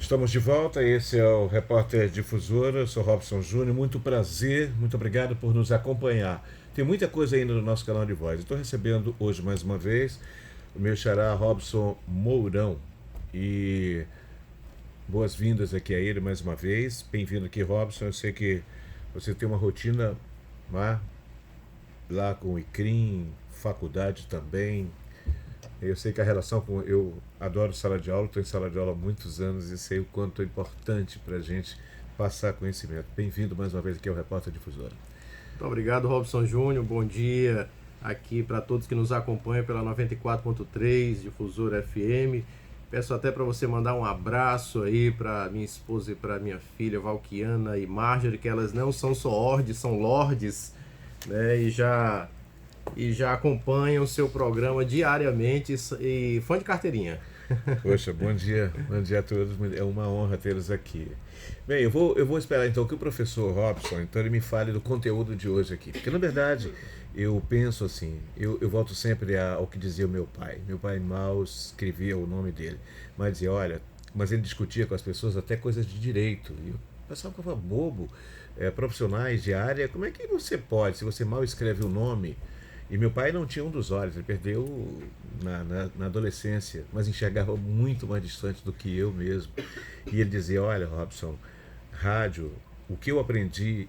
Estamos de volta, esse é o Repórter Difusora, eu sou Robson Júnior, muito prazer, muito obrigado por nos acompanhar. Tem muita coisa ainda no nosso canal de voz. Estou recebendo hoje mais uma vez o meu xará Robson Mourão e boas-vindas aqui a ele mais uma vez. Bem-vindo aqui, Robson. Eu sei que você tem uma rotina lá com o ICRIM, faculdade também. Eu sei que a relação com. Eu adoro sala de aula, estou em sala de aula há muitos anos e sei o quanto é importante para a gente passar conhecimento. Bem-vindo mais uma vez aqui ao Repórter Difusora. Muito obrigado, Robson Júnior. Bom dia aqui para todos que nos acompanham pela 94.3 Difusora FM. Peço até para você mandar um abraço aí para minha esposa e para minha filha Valquiana e Marjorie, que elas não são só ordes, são lordes, né? E já acompanham o seu programa diariamente e fã de carteirinha. Poxa, bom dia a todos. É uma honra tê-los aqui. Bem, eu vou esperar então que o professor Robson, então ele me fale do conteúdo de hoje aqui. Porque na verdade, eu penso assim, eu volto sempre ao que dizia o meu pai. Meu pai mal escrevia o nome dele, mas dizia, olha, mas ele discutia com as pessoas até coisas de direito. E o pessoal ficava bobo, profissionais de área, como é que você pode, se você mal escreve o nome? E meu pai não tinha um dos olhos, ele perdeu na adolescência, mas enxergava muito mais distante do que eu mesmo. E ele dizia, olha, Robson, rádio, o que eu aprendi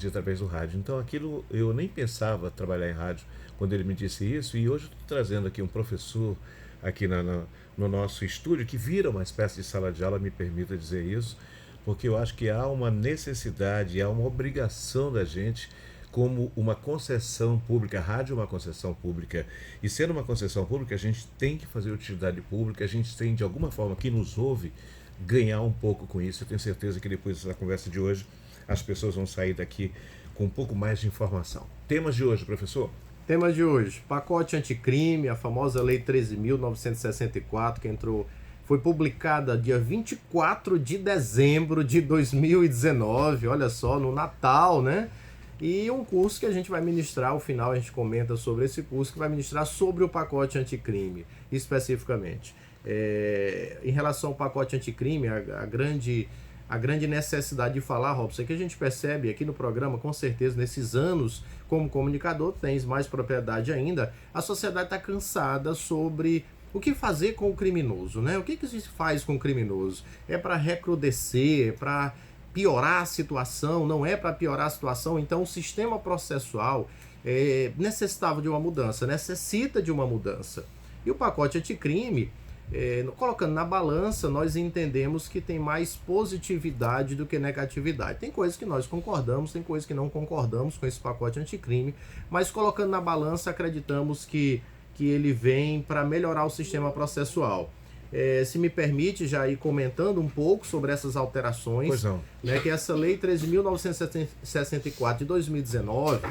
através do rádio. Então aquilo, eu nem pensava trabalhar em rádio quando ele me disse isso, e hoje estou trazendo aqui um professor aqui no nosso estúdio, que vira uma espécie de sala de aula, me permita dizer isso, porque eu acho que há uma necessidade, há uma obrigação da gente como uma concessão pública, a rádio é uma concessão pública, e sendo uma concessão pública, a gente tem que fazer utilidade pública, a gente tem, de alguma forma, quem nos ouve, ganhar um pouco com isso. Eu tenho certeza que depois da conversa de hoje, as pessoas vão sair daqui com um pouco mais de informação. Temas de hoje, professor? Temas de hoje: pacote anticrime, a famosa Lei 13.964, que foi publicada dia 24 de dezembro de 2019, olha só, no Natal, né? E um curso que a gente vai ministrar, ao final a gente comenta sobre esse curso, que vai ministrar sobre o pacote anticrime, especificamente. Em relação ao pacote anticrime, a grande necessidade de falar, Robson, é que a gente percebe aqui no programa, com certeza, nesses anos como comunicador, tens mais propriedade ainda, a sociedade está cansada sobre o que fazer com o criminoso, né? O que se faz com o criminoso? É para recrudescer, é para piorar a situação? Não é para piorar a situação? Então o sistema processual necessitava de uma mudança, necessita de uma mudança. E o pacote anticrime, colocando na balança, nós entendemos que tem mais positividade do que negatividade. Tem coisas que nós concordamos, tem coisas que não concordamos com esse pacote anticrime, mas colocando na balança, acreditamos que ele vem para melhorar o sistema processual. Se me permite já ir comentando um pouco sobre essas alterações, né, que essa Lei 13.964 de 2019,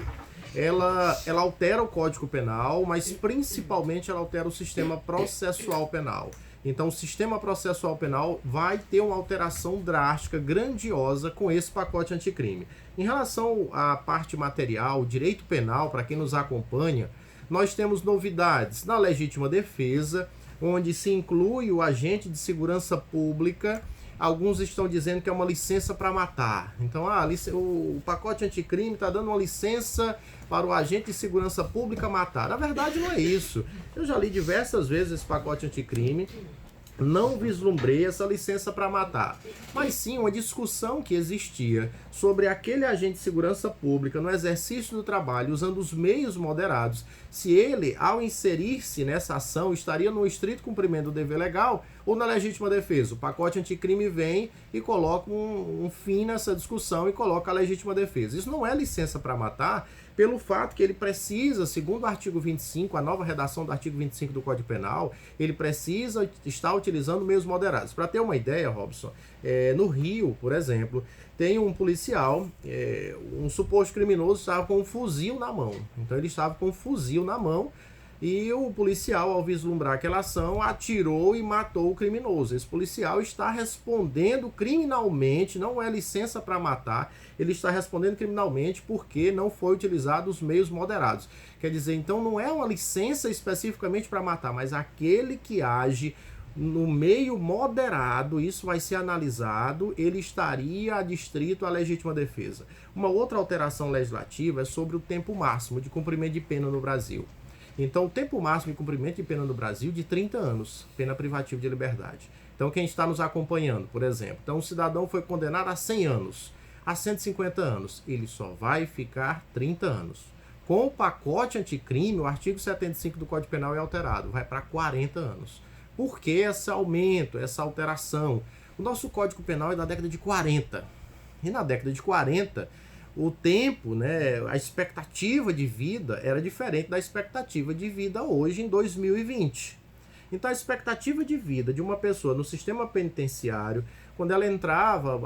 ela altera o Código Penal, mas principalmente ela altera o sistema processual penal. Então o sistema processual penal vai ter uma alteração drástica, grandiosa, com esse pacote anticrime. Em relação à parte material, direito penal, para quem nos acompanha, nós temos novidades na legítima defesa, onde se inclui o agente de segurança pública. Alguns estão dizendo que é uma licença para matar. Então, o pacote anticrime está dando uma licença para o agente de segurança pública matar. Na verdade, não é isso. Eu já li diversas vezes esse pacote anticrime, não vislumbrei essa licença para matar, mas sim uma discussão que existia sobre aquele agente de segurança pública no exercício do trabalho, usando os meios moderados, se ele, ao inserir-se nessa ação, estaria no estrito cumprimento do dever legal ou na legítima defesa. O pacote anticrime vem e coloca um fim nessa discussão e coloca a legítima defesa. Isso não é licença para matar, pelo fato que ele precisa, segundo o artigo 25, a nova redação do artigo 25 do Código Penal, ele precisa estar utilizando meios moderados. Para ter uma ideia, Robson, no Rio, por exemplo, tem um policial, um suposto criminoso estava com um fuzil na mão. Então ele estava com um fuzil na mão e o policial, ao vislumbrar aquela ação, atirou e matou o criminoso. Esse policial está respondendo criminalmente, não é licença para matar, ele está respondendo criminalmente porque não foi utilizado os meios moderados. Quer dizer, então não é uma licença especificamente para matar, mas aquele que age no meio moderado, isso vai ser analisado, ele estaria adstrito à legítima defesa. Uma outra alteração legislativa é sobre o tempo máximo de cumprimento de pena no Brasil. Então, o tempo máximo de cumprimento de pena no Brasil é de 30 anos, pena privativa de liberdade. Então, quem está nos acompanhando, por exemplo, então um cidadão foi condenado a 100 anos, a 150 anos, ele só vai ficar 30 anos. Com o pacote anticrime, o artigo 75 do Código Penal é alterado, vai para 40 anos. Por que esse aumento, essa alteração? O nosso Código Penal é da década de 40. E na década de 40, o tempo, né, a expectativa de vida era diferente da expectativa de vida hoje em 2020. Então a expectativa de vida de uma pessoa no sistema penitenciário, quando ela entrava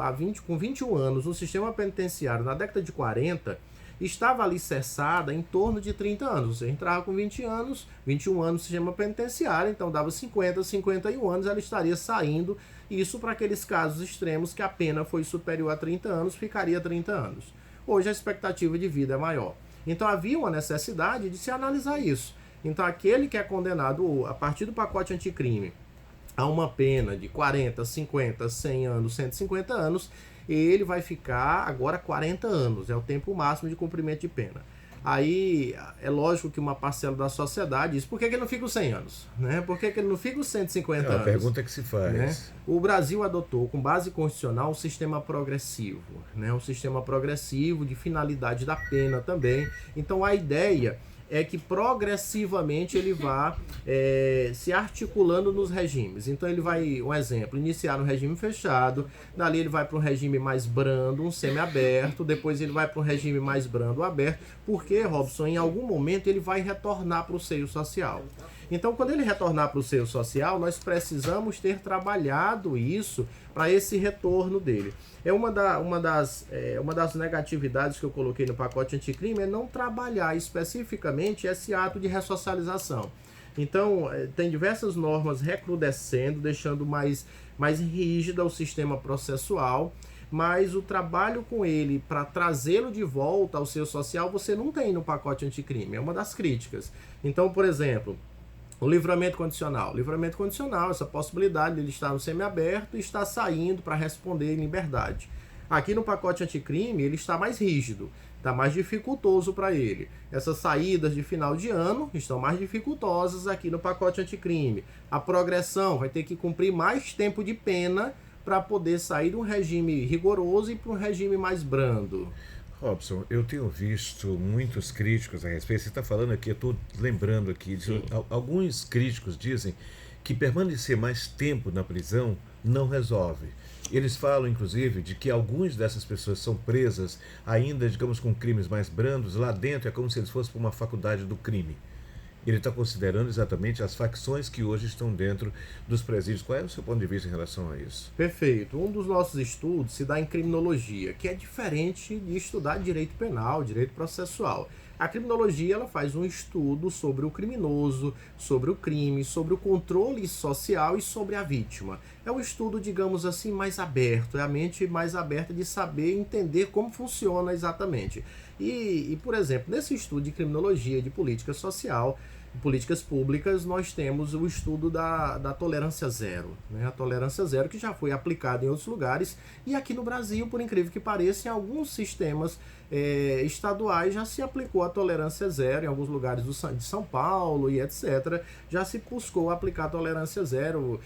com 21 anos no sistema penitenciário na década de 40, estava alicerçada em torno de 30 anos. Você entrava com 20 anos, 21 anos no sistema penitenciário, então dava 50, 51 anos, ela estaria saindo. Isso para aqueles casos extremos que a pena foi superior a 30 anos, ficaria 30 anos. Hoje a expectativa de vida é maior. Então havia uma necessidade de se analisar isso. Então aquele que é condenado a partir do pacote anticrime a uma pena de 40, 50, 100 anos, 150 anos, ele vai ficar agora 40 anos, é o tempo máximo de cumprimento de pena. Aí é lógico que uma parcela da sociedade diz, por que ele não fica os 100 anos? Né? Por que ele não fica os 150 anos? É a pergunta que se faz. Né? O Brasil adotou, com base constitucional, um sistema progressivo, né? Um sistema progressivo de finalidade da pena também. Então a ideia é que progressivamente ele vá se articulando nos regimes. Então ele vai, um exemplo, iniciar no regime fechado, dali ele vai para um regime mais brando, um semi-aberto, depois ele vai para um regime mais brando, aberto, porque, Robson, em algum momento ele vai retornar para o seio social. Então, quando ele retornar para o seio social, nós precisamos ter trabalhado isso para esse retorno dele. Uma das negatividades que eu coloquei no pacote anticrime é não trabalhar especificamente esse ato de ressocialização. Então, tem diversas normas recrudescendo, deixando mais rígida o sistema processual, mas o trabalho com ele para trazê-lo de volta ao seio social você não tem no pacote anticrime, é uma das críticas. Então, por exemplo, o livramento condicional. Livramento condicional, essa possibilidade de ele estar no semiaberto e estar saindo para responder em liberdade. Aqui no pacote anticrime, ele está mais rígido, está mais dificultoso para ele. Essas saídas de final de ano estão mais dificultosas aqui no pacote anticrime. A progressão vai ter que cumprir mais tempo de pena para poder sair de um regime rigoroso e para um regime mais brando. Robson, eu tenho visto muitos críticos a respeito. Você está falando aqui, eu estou lembrando aqui, alguns críticos dizem que permanecer mais tempo na prisão não resolve. Eles falam, inclusive, de que algumas dessas pessoas são presas ainda, digamos, com crimes mais brandos. Lá dentro é como se eles fossem para uma faculdade do crime. Ele está considerando exatamente as facções que hoje estão dentro dos presídios. Qual é o seu ponto de vista em relação a isso? Perfeito. Um dos nossos estudos se dá em criminologia, que é diferente de estudar direito penal, direito processual. A criminologia ela faz um estudo sobre o criminoso, sobre o crime, sobre o controle social e sobre a vítima. É um estudo, digamos assim, mais aberto, é a mente mais aberta de saber entender como funciona exatamente. E, por exemplo, nesse estudo de criminologia, de política social, políticas públicas, nós temos o estudo da tolerância zero, né? A tolerância zero que já foi aplicada em outros lugares e aqui no Brasil, por incrível que pareça, em alguns sistemas estaduais já se aplicou a tolerância zero, em alguns lugares de São Paulo e etc. Já se buscou aplicar a tolerância zero,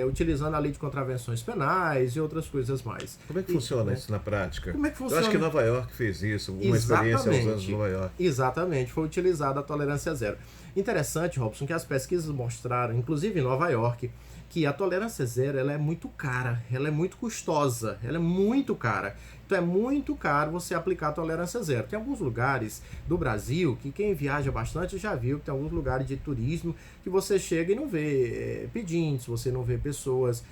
utilizando a lei de contravenções penais e outras coisas mais. Como é que funciona isso na prática? Como é que funciona? Eu acho que Nova York fez isso, uma experiência há uns anos em Nova York. Exatamente, foi utilizada a tolerância zero. Interessante, Robson, que as pesquisas mostraram, inclusive em Nova York, que a tolerância zero ela é muito cara, ela é muito custosa, ela é muito cara. Então é muito caro você aplicar a tolerância zero. Tem alguns lugares do Brasil que quem viaja bastante já viu que tem alguns lugares de turismo que você chega e não vê pedintes, você não vê pessoas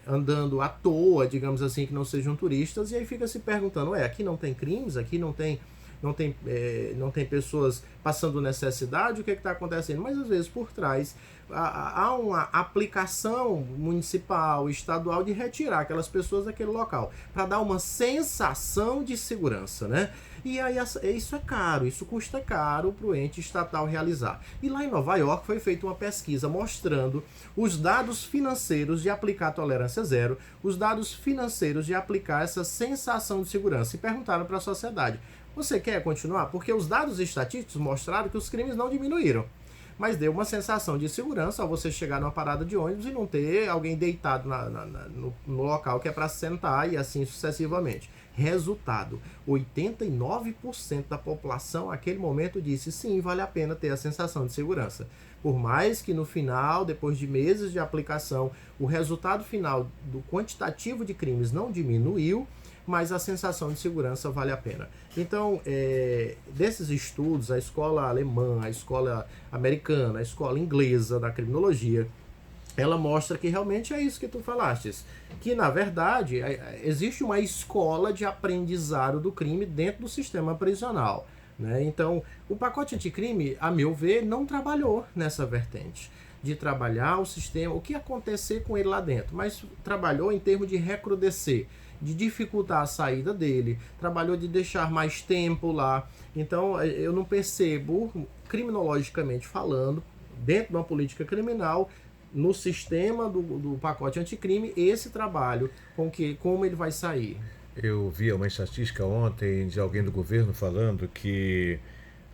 andando à toa, digamos assim, que não sejam turistas, e aí fica se perguntando, aqui não tem crimes, aqui não tem não tem pessoas passando necessidade, o que está acontecendo? Mas às vezes por trás há uma aplicação municipal, estadual de retirar aquelas pessoas daquele local, para dar uma sensação de segurança, né? E aí isso é caro, isso custa caro para o ente estatal realizar. E lá em Nova York foi feita uma pesquisa mostrando os dados financeiros de aplicar tolerância zero, os dados financeiros de aplicar essa sensação de segurança. E perguntaram para a sociedade: você quer continuar? Porque os dados estatísticos mostraram que os crimes não diminuíram, mas deu uma sensação de segurança ao você chegar numa parada de ônibus e não ter alguém deitado no local que é para sentar, e assim sucessivamente. Resultado: 89% da população naquele momento disse sim, vale a pena ter a sensação de segurança. Por mais que no final, depois de meses de aplicação, o resultado final do quantitativo de crimes não diminuiu, mas a sensação de segurança vale a pena. Então, desses estudos, a escola alemã, a escola americana, a escola inglesa da criminologia, ela mostra que realmente é isso que tu falastes, que na verdade existe uma escola de aprendizado do crime dentro do sistema prisional, né? Então, o pacote anticrime, a meu ver, não trabalhou nessa vertente de trabalhar o sistema, o que acontecer com ele lá dentro, mas trabalhou em termos de recrudescer, de dificultar a saída dele, trabalhou de deixar mais tempo lá. Então, eu não percebo, criminologicamente falando, dentro de uma política criminal, no sistema do pacote anticrime, esse trabalho, como ele vai sair. Eu vi uma estatística ontem de alguém do governo falando que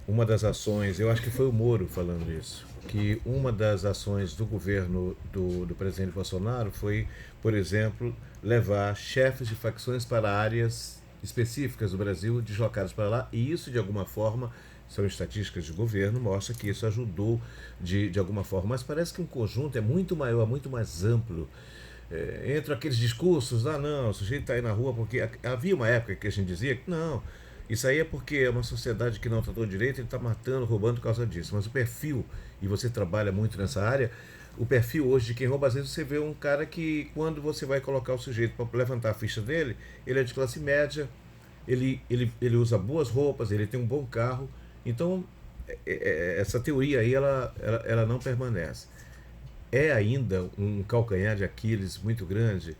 uma das ações, eu acho que foi o Moro falando isso, que uma das ações do governo do presidente Bolsonaro foi, por exemplo, levar chefes de facções para áreas específicas do Brasil, deslocados para lá, e isso de alguma forma, são estatísticas de governo, mostra que isso ajudou de alguma forma, mas parece que um conjunto é muito maior, muito mais amplo. Entre aqueles discursos, não, o sujeito está aí na rua porque havia uma época que a gente dizia que não, isso aí é porque é uma sociedade que não tratou direito, ele está matando, roubando por causa disso. Mas o perfil, e você trabalha muito nessa área, o perfil hoje de quem rouba, às vezes você vê um cara que, quando você vai colocar o sujeito para levantar a ficha dele, ele é de classe média, ele usa boas roupas, ele tem um bom carro. Então, essa teoria aí, ela não permanece. É ainda um calcanhar de Aquiles muito grande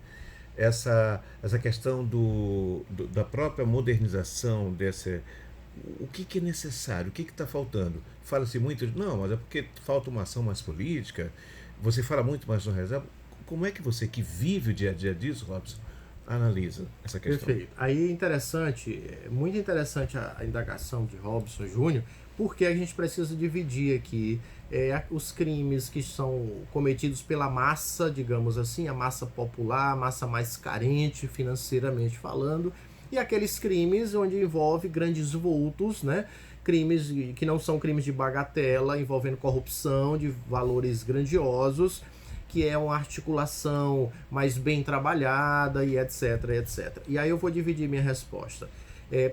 essa questão da própria modernização desse. O que é necessário? O que está faltando? Fala-se muito, não, mas é porque falta uma ação mais política, você fala muito mais no reserva. Como é que você, que vive o dia a dia disso, Robson, analisa essa questão? Perfeito. Aí é interessante, muito interessante a indagação de Robson Júnior, porque a gente precisa dividir aqui os crimes que são cometidos pela massa, digamos assim, a massa popular, a massa mais carente financeiramente falando, e aqueles crimes onde envolve grandes vultos, né? Crimes que não são crimes de bagatela, envolvendo corrupção de valores grandiosos, que é uma articulação mais bem trabalhada e etc, etc. E aí eu vou dividir minha resposta.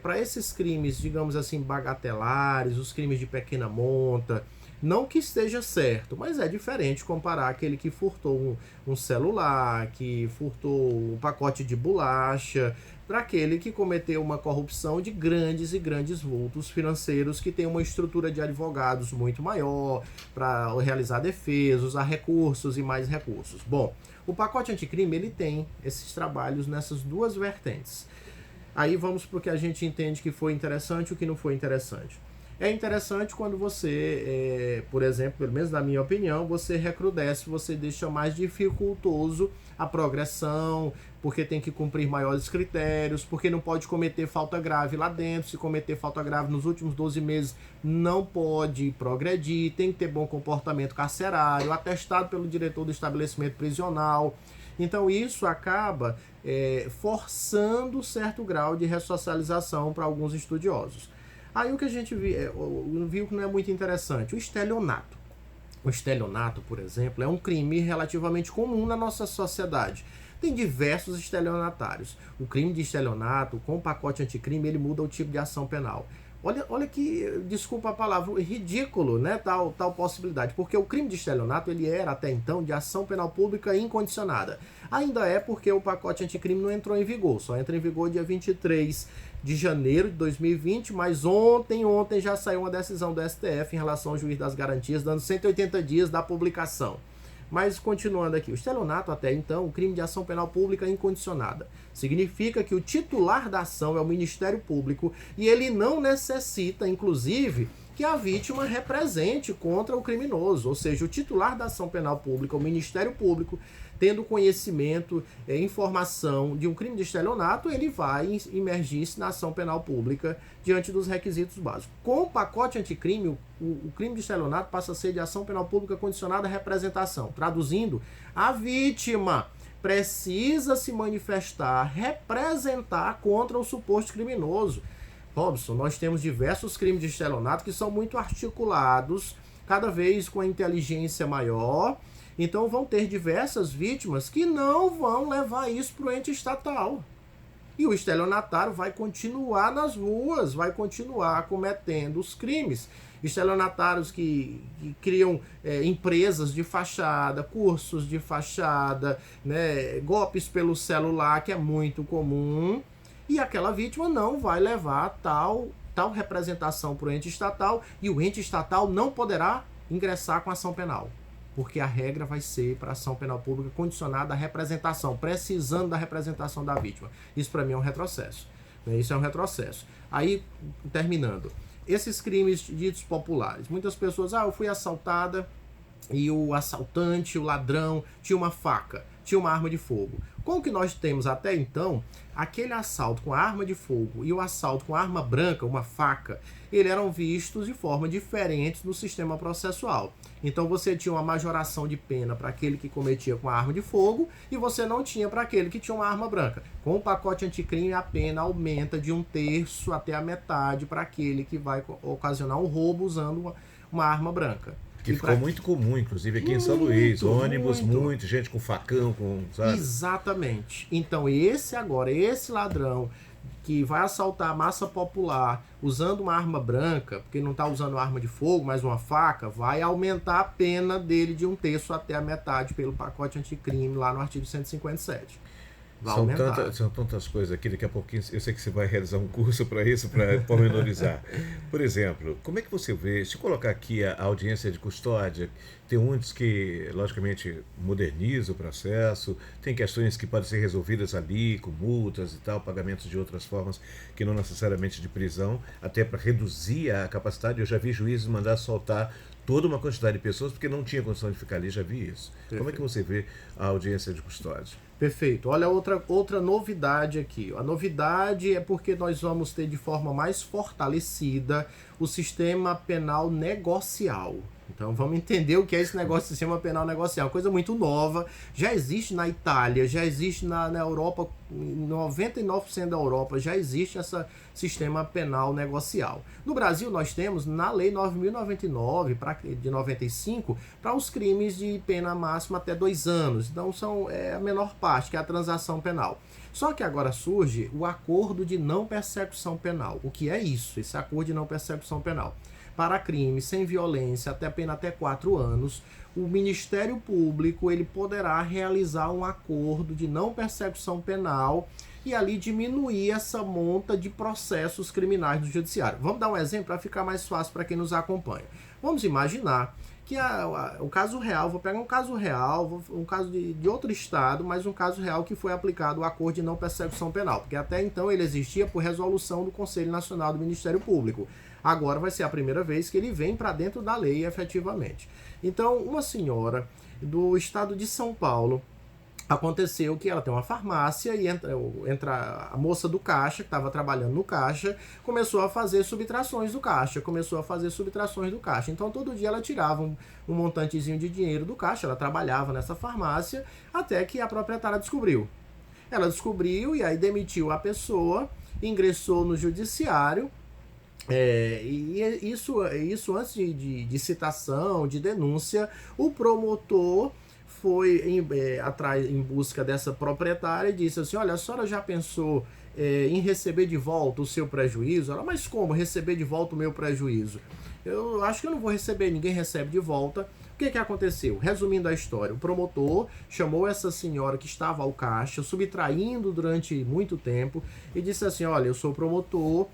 Para esses crimes, digamos assim, bagatelares, os crimes de pequena monta, não que esteja certo, mas é diferente comparar aquele que furtou um celular, que furtou um pacote de bolacha, para aquele que cometeu uma corrupção de grandes e grandes vultos financeiros, que tem uma estrutura de advogados muito maior para realizar defesas, usar recursos e mais recursos. Bom, o pacote anticrime, ele tem esses trabalhos nessas duas vertentes. Aí vamos para o que a gente entende que foi interessante e o que não foi interessante. É interessante quando você, por exemplo, pelo menos na minha opinião, você recrudesce, você deixa mais dificultoso a progressão, porque tem que cumprir maiores critérios, porque não pode cometer falta grave lá dentro. Se cometer falta grave nos últimos 12 meses, não pode progredir, tem que ter bom comportamento carcerário, atestado pelo diretor do estabelecimento prisional. Então isso acaba forçando certo grau de ressocialização para alguns estudiosos. Aí o que a gente viu que não é muito interessante, o estelionato. O estelionato, por exemplo, é um crime relativamente comum na nossa sociedade. Tem diversos estelionatários. O crime de estelionato, com o pacote anticrime, ele muda o tipo de ação penal. Olha que, desculpa a palavra, ridículo, né, tal possibilidade, porque o crime de estelionato ele era até então de ação penal pública incondicionada. Ainda é porque o pacote anticrime não entrou em vigor, só entra em vigor dia 23 de janeiro de 2020, mas ontem já saiu uma decisão do STF em relação ao juiz das garantias, dando 180 dias da publicação. Mas continuando aqui, o estelionato até então, o crime de ação penal pública incondicionada. Significa que o titular da ação é o Ministério Público e ele não necessita, inclusive, que a vítima represente contra o criminoso. Ou seja, o titular da ação penal pública, o Ministério Público, tendo conhecimento, informação de um crime de estelionato, ele vai imergir-se na ação penal pública diante dos requisitos básicos. Com o pacote anticrime, o crime de estelionato passa a ser de ação penal pública condicionada à representação. Traduzindo, a vítima precisa se manifestar, representar contra o suposto criminoso. Robson, nós temos diversos crimes de estelionato que são muito articulados, cada vez com a inteligência maior. Então vão ter diversas vítimas que não vão levar isso para o ente estatal. E o estelionatário vai continuar nas ruas, vai continuar cometendo os crimes. Estelionatários que criam empresas de fachada, cursos de fachada, né, golpes pelo celular, que é muito comum. E aquela vítima não vai levar tal representação para o ente estatal e o ente estatal não poderá ingressar com ação penal. Porque a regra vai ser para ação penal pública condicionada à representação, precisando da representação da vítima. Isso para mim é um retrocesso. Isso é um retrocesso. Aí, terminando, esses crimes ditos populares. Muitas pessoas, eu fui assaltada e o assaltante, o ladrão, tinha uma faca, tinha uma arma de fogo. Com o que nós temos até então, aquele assalto com arma de fogo e o assalto com arma branca, uma faca, eles eram vistos de forma diferente no sistema processual. Então você tinha uma majoração de pena para aquele que cometia com a arma de fogo e você não tinha para aquele que tinha uma arma branca. Com o pacote anticrime, a pena aumenta de 1/3 até a metade para aquele que vai ocasionar um roubo usando uma arma branca. Que ficou muito comum, inclusive aqui em São Luís, ônibus, muito. Gente com facão, sabe? Exatamente. Então esse ladrão que vai assaltar a massa popular usando uma arma branca, porque não está usando arma de fogo, mas uma faca, vai aumentar a pena dele de 1/3 até a metade pelo pacote anticrime lá no artigo 157. São tantas coisas aqui, daqui a pouquinho eu sei que você vai realizar um curso para isso, para pormenorizar. Por exemplo, como é que você vê, se colocar aqui a audiência de custódia, tem muitos que, logicamente, modernizam o processo, tem questões que podem ser resolvidas ali, com multas e tal, pagamentos de outras formas, que não necessariamente de prisão, até para reduzir a capacidade. Eu já vi juízes mandar soltar toda uma quantidade de pessoas porque não tinha condição de ficar ali, já vi isso. Perfeito. Como é que você vê a audiência de custódia? Perfeito. Olha outra novidade aqui. A novidade é porque nós vamos ter de forma mais fortalecida o sistema penal negocial. Então vamos entender o que é esse negócio de sistema penal negocial. Coisa muito nova. Já existe na Itália, já existe na Europa, 99% da Europa já existe esse sistema penal negocial. No Brasil nós temos na Lei 9.099 de 95 para os crimes de pena máxima até 2 anos. Então é a menor parte, que é a transação penal. Só que agora surge o acordo de não persecução penal. O que é isso? Esse acordo de não persecução penal. Para crimes sem violência, até pena até 4 anos, o Ministério Público ele poderá realizar um acordo de não persecução penal e ali diminuir essa monta de processos criminais do judiciário. Vamos dar um exemplo para ficar mais fácil para quem nos acompanha. Vamos imaginar que o caso real, vou pegar um caso real, um caso de outro estado, mas um caso real que foi aplicado o acordo de não persecução penal, porque até então ele existia por resolução do Conselho Nacional do Ministério Público. Agora vai ser a primeira vez que ele vem para dentro da lei efetivamente. Então, uma senhora do estado de São Paulo, aconteceu que ela tem uma farmácia e entra a moça do caixa, que estava trabalhando no caixa, começou a fazer subtrações do caixa, Então, todo dia ela tirava um montantezinho de dinheiro do caixa, ela trabalhava nessa farmácia, até que a proprietária descobriu. Ela descobriu e aí demitiu a pessoa, ingressou no judiciário, e isso antes de citação, de denúncia, o promotor foi atrás em busca dessa proprietária e disse assim: olha, a senhora já pensou em receber de volta o seu prejuízo? Ela: mas como receber de volta o meu prejuízo? Eu acho que eu não vou receber, ninguém recebe de volta. O que aconteceu? Resumindo a história, o promotor chamou essa senhora que estava ao caixa, subtraindo durante muito tempo, e disse assim: olha, eu sou promotor,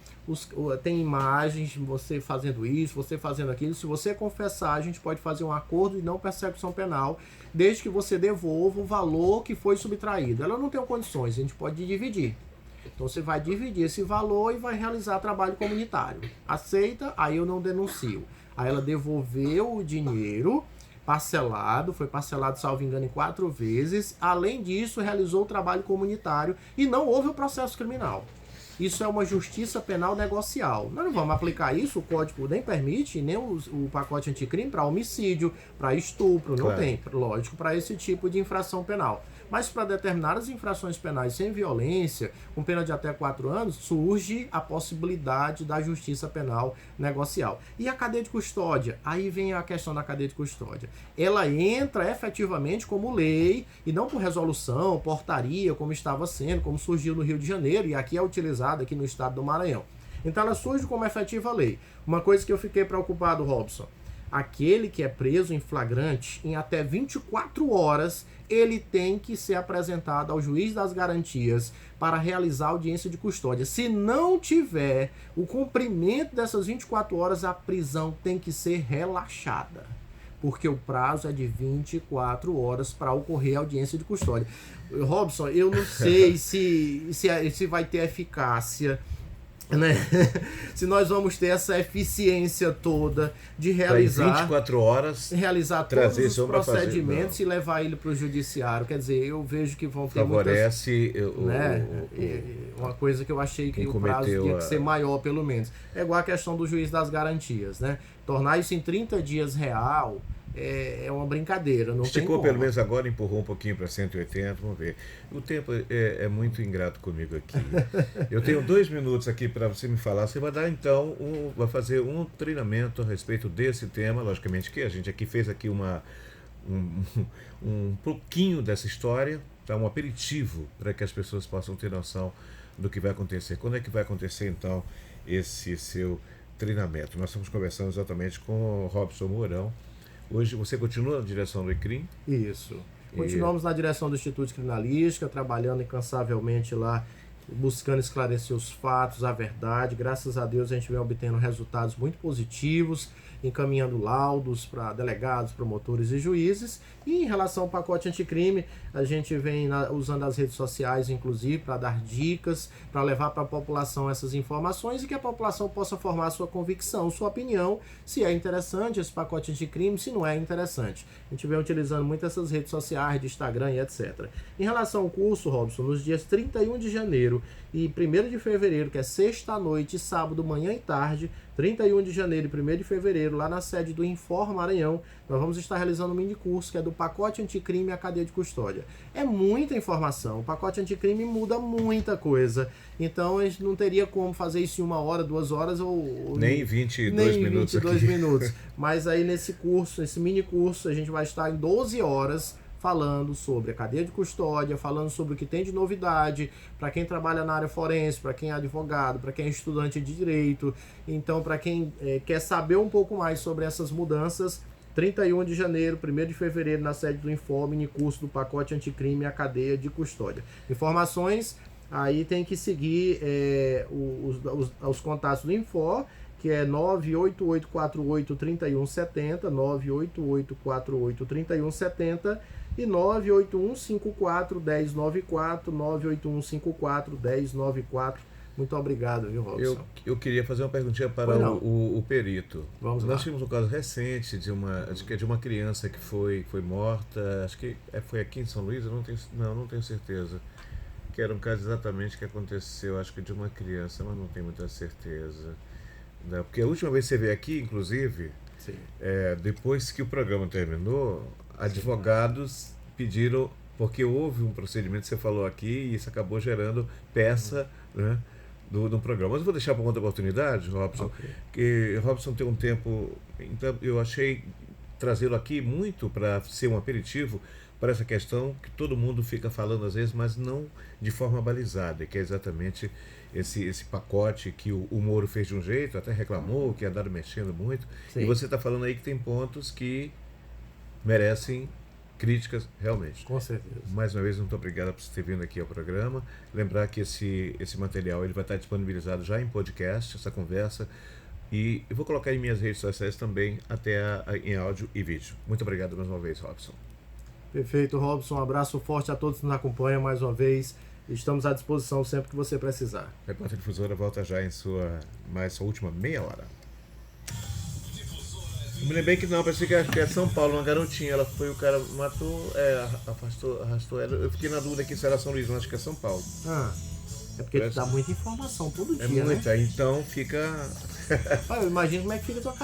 tem imagens, você fazendo isso, você fazendo aquilo, se você confessar, a gente pode fazer um acordo de não persecução penal, desde que você devolva o valor que foi subtraído. Ela: não tem condições, a gente pode dividir. Então você vai dividir esse valor e vai realizar trabalho comunitário. Aceita? Aí eu não denuncio. Aí ela devolveu o dinheiro parcelado, foi parcelado, salvo engano, em 4 vezes. Além disso, realizou o trabalho comunitário e não houve o processo criminal. Isso é uma justiça penal negocial. Nós não vamos aplicar isso, o código nem permite, nem o pacote anticrime para homicídio, para estupro, não tem, lógico, para esse tipo de infração penal. Mas para determinadas infrações penais sem violência, com pena de até 4 anos, surge a possibilidade da justiça penal negocial. E a cadeia de custódia? Aí vem a questão da cadeia de custódia. Ela entra efetivamente como lei e não por resolução, portaria, como estava sendo, como surgiu no Rio de Janeiro e aqui é utilizada aqui no estado do Maranhão. Então ela surge como efetiva lei. Uma coisa que eu fiquei preocupado, Robson: aquele que é preso em flagrante, em até 24 horas, ele tem que ser apresentado ao juiz das garantias para realizar audiência de custódia. Se não tiver o cumprimento dessas 24 horas, a prisão tem que ser relaxada, porque o prazo é de 24 horas para ocorrer a audiência de custódia. Robson, eu não sei se vai ter eficácia, né? Se nós vamos ter essa eficiência toda de realizar 24 horas, realizar todos os procedimentos e levar ele para o judiciário. Quer dizer, eu vejo que vão ter favorece uma coisa que eu achei que o prazo tinha que ser maior, pelo menos. É igual a questão do juiz das garantias, né? Tornar isso em 30 dias real é uma brincadeira. Não esticou tem pelo menos agora, empurrou um pouquinho para 180, vamos ver. O tempo é muito ingrato comigo aqui. Eu tenho 2 minutos aqui para você me falar. Você vai dar então, vai fazer um treinamento a respeito desse tema, logicamente que a gente aqui fez aqui um pouquinho dessa história, tá? Um aperitivo para que as pessoas possam ter noção do que vai acontecer. Quando é que vai acontecer então esse seu treinamento? Nós estamos conversando exatamente com o Robson Mourão. Hoje você continua na direção do ICRIM? Isso. Continuamos na direção do Instituto de Criminalística, trabalhando incansavelmente lá, buscando esclarecer os fatos, a verdade. Graças a Deus a gente vem obtendo resultados muito positivos, encaminhando laudos para delegados, promotores e juízes. E em relação ao pacote anticrime, a gente vem usando as redes sociais, inclusive, para dar dicas, para levar para a população essas informações e que a população possa formar sua convicção, sua opinião, se é interessante esse pacote anticrime, se não é interessante. A gente vem utilizando muito essas redes sociais, de Instagram e etc. Em relação ao curso, Robson, nos dias 31 de janeiro e 1º de fevereiro, que é sexta à noite, sábado, manhã e tarde, 31 de janeiro e 1º de fevereiro, lá na sede do Infor Maranhão, nós vamos estar realizando um mini curso que é do pacote anticrime e a cadeia de custódia. É muita informação, o pacote anticrime muda muita coisa, então a gente não teria como fazer isso em 1 hora, 2 horas ou nem 22 minutos. 22 minutos. Mas aí nesse curso, nesse mini curso, a gente vai estar em 12 horas falando sobre a cadeia de custódia, falando sobre o que tem de novidade para quem trabalha na área forense, para quem é advogado, para quem é estudante de direito. Então, para quem quer saber um pouco mais sobre essas mudanças, 31 de janeiro, 1º de fevereiro, na sede do Infor, mini curso do pacote anticrime e a cadeia de custódia. Informações, aí tem que seguir os contatos do Infor, que é 988483170, 988483170 e 981541094, 981541094. Muito obrigado, viu, Robson? Eu queria fazer uma perguntinha para o perito. Vamos lá. Nós tivemos um caso recente de uma criança que foi morta, acho que foi aqui em São Luís, eu não tenho certeza. Que era um caso exatamente que aconteceu, acho que de uma criança, mas não tenho muita certeza. Não, porque a última vez que você veio aqui, inclusive, depois que o programa terminou, advogados pediram, porque houve um procedimento que você falou aqui e isso acabou gerando peça, né, do programa. Mas eu vou deixar para outra oportunidade, Robson, que Robson tem um tempo, então eu achei trazê-lo aqui muito para ser um aperitivo para essa questão que todo mundo fica falando às vezes, mas não de forma balizada, que é exatamente esse pacote que o Moro fez de um jeito, até reclamou, que andaram mexendo muito. Sim. E você está falando aí que tem pontos que merecem críticas realmente. Com certeza. Mais uma vez, muito obrigado por você ter vindo aqui ao programa. Lembrar que esse material ele vai estar disponibilizado já em podcast, essa conversa. E eu vou colocar em minhas redes sociais também, até em áudio e vídeo. Muito obrigado mais uma vez, Robson. Perfeito, Robson. Um abraço forte a todos que nos acompanham mais uma vez. Estamos à disposição sempre que você precisar. Repórter Difusora volta já em sua última meia hora. Eu me lembrei que não, pensei que é São Paulo, uma garotinha. Ela foi, o cara matou, arrastou ela. Eu fiquei na dúvida aqui se era São Luís, mas acho que é São Paulo. É porque tu dá muita informação todo dia, É muita, né? então fica. Eu imagino como é que fica a tua cabeça.